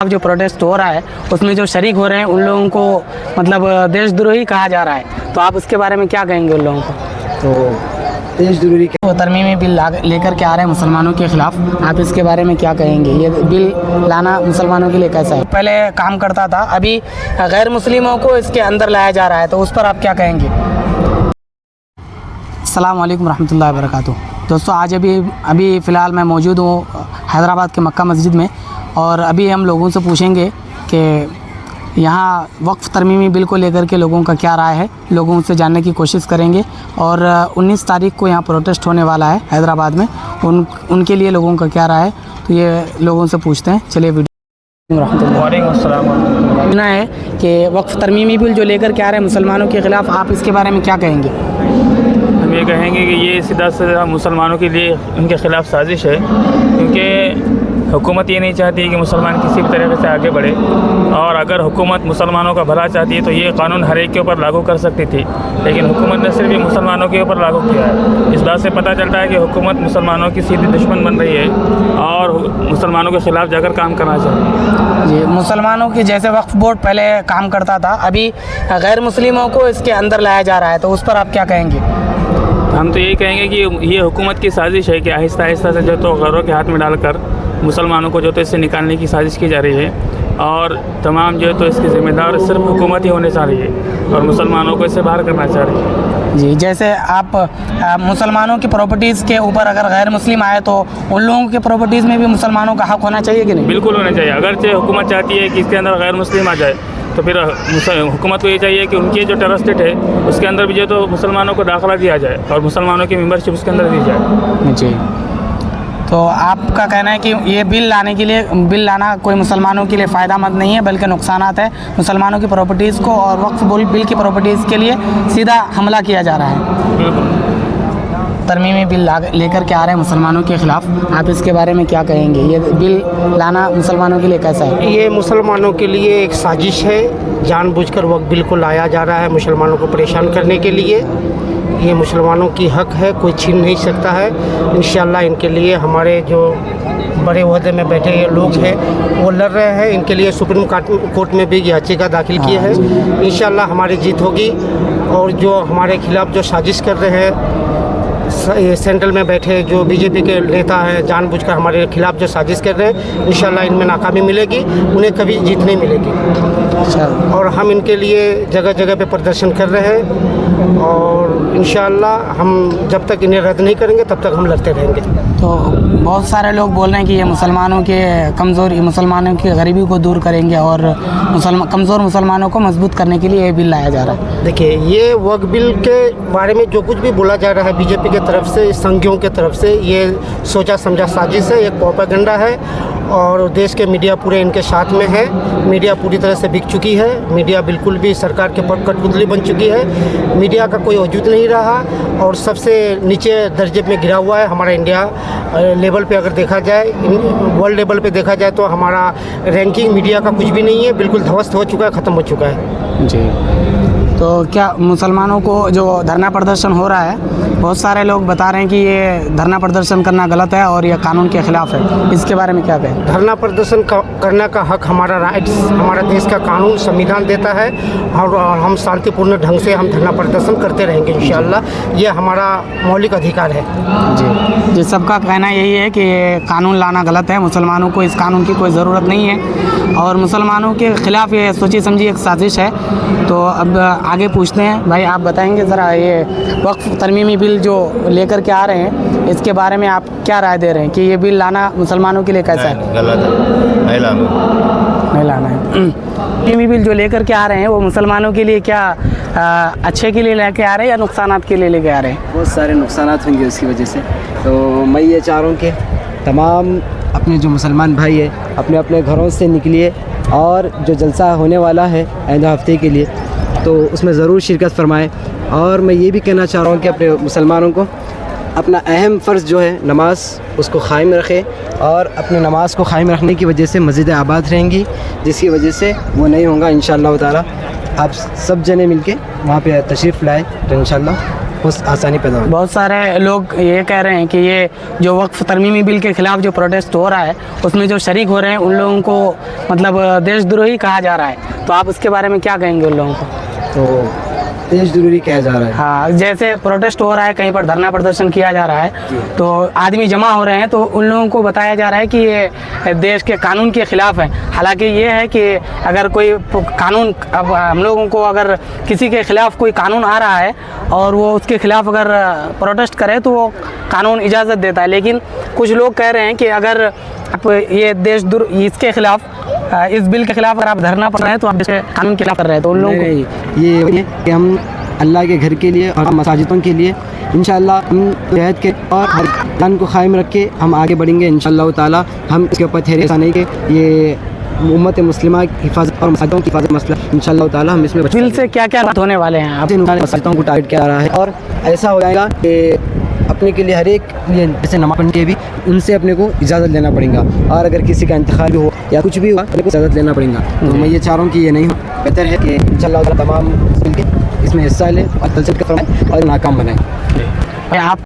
अब जो प्रोटेस्ट हो रहा है उसमें जो शरीक हो रहे हैं उन लोगों को मतलब देशद्रोही कहा जा रहा है, तो आप उसके बारे में क्या कहेंगे उन लोगों को? तो देशद्रोही वो तरमीमी बिल लेकर के आ रहे हैं मुसलमानों के खिलाफ, आप इसके बारे में क्या कहेंगे? ये बिल लाना मुसलमानों के लिए कैसा है? पहले काम करता था, अभी गैर मुस्लिमों को इसके अंदर लाया जा रहा है, तो उस पर आप क्या कहेंगे? अस्सलाम वालेकुम रहमतुल्लाहि व बरकातुहू। दोस्तों, आज अभी फ़िलहाल मैं मौजूद हूँ हैदराबाद के मक्का मस्जिद में, और अभी हम लोगों से पूछेंगे कि यहाँ वक्फ़ तरमीमी बिल को लेकर के लोगों का क्या राय है, लोगों से जानने की कोशिश करेंगे। और 19 तारीख को यहाँ प्रोटेस्ट होने वाला है हैदराबाद में, उनके लिए लोगों का क्या राय है, तो ये लोगों से पूछते हैं। चलिए वीडियो कहना है कि वक्फ़ तरमीमी बिल जो लेकर के आ रहे हैं मुसलमानों के ख़िलाफ़, आप इसके बारे में क्या कहेंगे? हम ये कहेंगे कि ये सीधा सीधा मुसलमानों के लिए उनके ख़िलाफ़ साजिश है, क्योंकि हुकूमत ये नहीं चाहती है कि मुसलमान किसी भी तरीके से आगे बढ़े, और अगर हुकूमत मुसलमानों का भला चाहती है तो ये कानून हर एक के ऊपर लागू कर सकती थी, लेकिन हुकूमत ने सिर्फ मुसलमानों के ऊपर लागू किया है। इस बात से पता चलता है कि हुकूमत मुसलमानों की सीधी दुश्मन बन रही है और मुसलमानों के ख़िलाफ़ जाकर काम करना चाहती है। जी, मुसलमानों की जैसे वक्फ़ बोर्ड पहले काम करता था, अभी गैर मुस्लिमों को इसके अंदर लाया जा रहा है, तो उस पर आप क्या कहेंगे? हम तो यही कहेंगे कि ये हुकूमत की साजिश है कि आहिस्ता आहिस्ता से जो तो गैरों के हाथ में डालकर मुसलमानों को जो तो इससे निकालने की साजिश की जा रही है, और तमाम जो है तो इसकी ज़िम्मेदार सिर्फ हुकूमत ही होने जा रही है और मुसलमानों को इससे बाहर करना चाह रही है। जी, जैसे आप मुसलमानों की प्रॉपर्टीज़ के ऊपर अगर गैर मुस्लिम आए तो उन लोगों के प्रॉपर्टीज़ में भी मुसलमानों का हक़ होना चाहिए कि नहीं? बिल्कुल होना चाहिए। अगरचे हुकूमत चाहती है कि इसके अंदर गैर मुस्लिम आ जाए, तो फिर हुकूमत को ये चाहिए कि उनकी जो टेररिस्ट है उसके अंदर भी जो तो मुसलमानों को दाखिला दिया जाए और मुसलमानों की मेंबरशिप उसके अंदर दी जाए। जी, तो आपका कहना है कि ये बिल लाना कोई मुसलमानों के लिए फ़ायदा मंद नहीं है, बल्कि नुकसानात है मुसलमानों की प्रॉपर्टीज़ को, और वक्फ़ बिल की प्रॉपर्टीज़ के लिए सीधा हमला किया जा रहा है। तरमीमी बिल लेकर के आ रहे हैं मुसलमानों के ख़िलाफ़, आप इसके बारे में क्या कहेंगे? ये बिल लाना मुसलमानों के लिए कैसा है? ये मुसलमानों के लिए एक साजिश है, जानबूझकर वक्फ बिल को लाया जा रहा है मुसलमानों को परेशान करने के लिए। ये मुसलमानों की हक है, कोई छीन नहीं सकता है। इंशाअल्लाह इनके लिए हमारे जो बड़े ओहदे में बैठे लोग हैं वो लड़ रहे हैं, इनके लिए सुप्रीम कोर्ट में भी याचिका दाखिल की है। इंशाअल्लाह हमारी जीत होगी, और जो हमारे खिलाफ़ जो साजिश कर रहे हैं सेंट्रल में बैठे जो बीजेपी के नेता हैं, जानबूझकर हमारे खिलाफ़ जो साजिश कर रहे हैं, इंशाअल्लाह इनमें नाकामी मिलेगी, उन्हें कभी जीत नहीं मिलेगी। अच्छा, और हम इनके लिए जगह जगह पे प्रदर्शन कर रहे हैं, और इंशाअल्लाह हम जब तक इन्हें रद्द नहीं करेंगे तब तक हम लड़ते रहेंगे। तो बहुत सारे लोग बोल रहे हैं कि ये मुसलमानों की गरीबी को दूर करेंगे और कमज़ोर मुसलमानों को मजबूत करने के लिए ये बिल लाया जा रहा है। देखिए, ये वक्फ बिल के बारे में जो कुछ भी बोला जा रहा है बीजेपी की तरफ से, संघियों की तरफ से, ये सोचा समझा साजिश है, एक प्रोपेगेंडा है, और देश के मीडिया पूरे इनके साथ में है। मीडिया पूरी तरह से बिक चुकी है, मीडिया बिल्कुल भी सरकार के कठपुतली बन चुकी है, मीडिया का कोई वजूद नहीं रहा, और सबसे नीचे दर्जे में गिरा हुआ है। हमारा इंडिया लेवल पे अगर देखा जाए, वर्ल्ड लेवल पे देखा जाए, तो हमारा रैंकिंग मीडिया का कुछ भी नहीं है, बिल्कुल ध्वस्त हो चुका है, ख़त्म हो चुका है। जी, तो क्या मुसलमानों को जो धरना प्रदर्शन हो रहा है, बहुत सारे लोग बता रहे हैं कि ये धरना प्रदर्शन करना गलत है और ये कानून के ख़िलाफ़ है, इसके बारे में क्या कहें? धरना प्रदर्शन करने का हक हमारा राइट्स, हमारा देश का कानून संविधान देता है, और हम शांतिपूर्ण ढंग से हम धरना प्रदर्शन करते रहेंगे इंशाअल्लाह। ये हमारा मौलिक अधिकार है। जी, सबका कहना यही है कि कानून लाना गलत है, मुसलमानों को इस कानून की कोई ज़रूरत नहीं है, और मुसलमानों के ख़िलाफ़ ये सोची समझी एक साजिश है। तो अब आगे पूछते हैं, भाई आप बताएंगे ज़रा, ये वक्फ़ तरमीमी बिल जो लेकर के आ रहे हैं इसके बारे में आप क्या राय दे रहे हैं कि ये बिल लाना मुसलमानों के लिए कैसा है? गलत है, नहीं लाना है। तरमीमी बिल जो लेकर के आ रहे हैं वो मुसलमानों के लिए क्या अच्छे के लिए लेके आ रहे हैं या नुकसानात के लिए लेके आ रहे हैं? बहुत सारे नुकसानात होंगे उसकी वजह से। तो मैं ये चाह रहा हूँ कि तमाम अपने जो मुसलमान भाई है अपने अपने घरों से निकलिए, और जो जलसा होने वाला है आइंदा हफ्ते के लिए तो उसमें ज़रूर शिरकत फरमाएँ। और मैं ये भी कहना चाह रहा हूँ कि अपने मुसलमानों को अपना अहम फ़र्ज़ जो है नमाज, उसको क़ायम रखें, और अपनी नमाज को क़ायम रखने की वजह से मस्जिदें आबाद रहेंगी, जिसकी वजह से वो नहीं होगा इंशाअल्लाह ताला। आप सब जने मिलके वहाँ पे तशरीफ़ लाए तो इंशाअल्लाह बहुत आसानी पैदा होगी। बहुत सारे लोग ये कह रहे हैं कि ये जो वक्फ तरमीमी बिल के ख़िलाफ़ जो प्रोटेस्ट हो रहा है उसमें जो शरीक हो रहे हैं उन लोगों को मतलब देशद्रोही कहा जा रहा है। तो आप उसके बारे में क्या कहेंगे उन लोगों को? तो देश जरूरी कहा जा रहा है। हाँ, जैसे प्रोटेस्ट हो रहा है, कहीं पर धरना प्रदर्शन किया जा रहा है, तो आदमी जमा हो रहे हैं, तो उन लोगों को बताया जा रहा है कि ये देश के कानून के ख़िलाफ़ है। हालांकि ये है कि अगर कोई कानून, अब हम लोगों को अगर किसी के ख़िलाफ़ कोई कानून आ रहा है और वो उसके ख़िलाफ़ अगर प्रोटेस्ट करे तो वो कानून इजाज़त देता है, लेकिन कुछ लोग कह रहे हैं कि अगर आप ये इसके ख़िलाफ़, इस बिल के ख़िलाफ़ अगर आप धरना पड़ रहे हैं तो आप इसके कानून के खिलाफ कर रहे हैं। तो उन लोगों को ये कि हम अल्लाह के घर के लिए और मसाजिदों के लिए इंशाअल्लाह हम जहद के और हर जान को कायम रख के हम आगे बढ़ेंगे इंशाअल्लाह ताला। हम इसके ऊपर ठहरे ऐसा नहीं कि ये उम्मत मुस्लिमा की हिफाजत और मसाजिदों की हिफाजत मसला इंशाअल्लाह ताला हम इसमें बिल से क्या क्या बात होने वाले हैं आप? मसाजिदों को टारगेट किया जा रहा है और ऐसा हो जाएगा कि अपने के लिए हर एक लिए जैसे नमाज पढ़ने के भी उनसे अपने को इजाज़त लेना पड़ेगा, और अगर किसी का इंतकाल भी हो या कुछ भी हुआ अपने को इजाज़त लेना पड़ेगा। तो मैं ये चाह रहा हूँ कि ये नहीं हो, बेहतर है कि इंशाअल्लाह तमाम मिलकर इसमें हिस्सा लें और तलसत के फरमाएं और नाकाम बनाएं। आप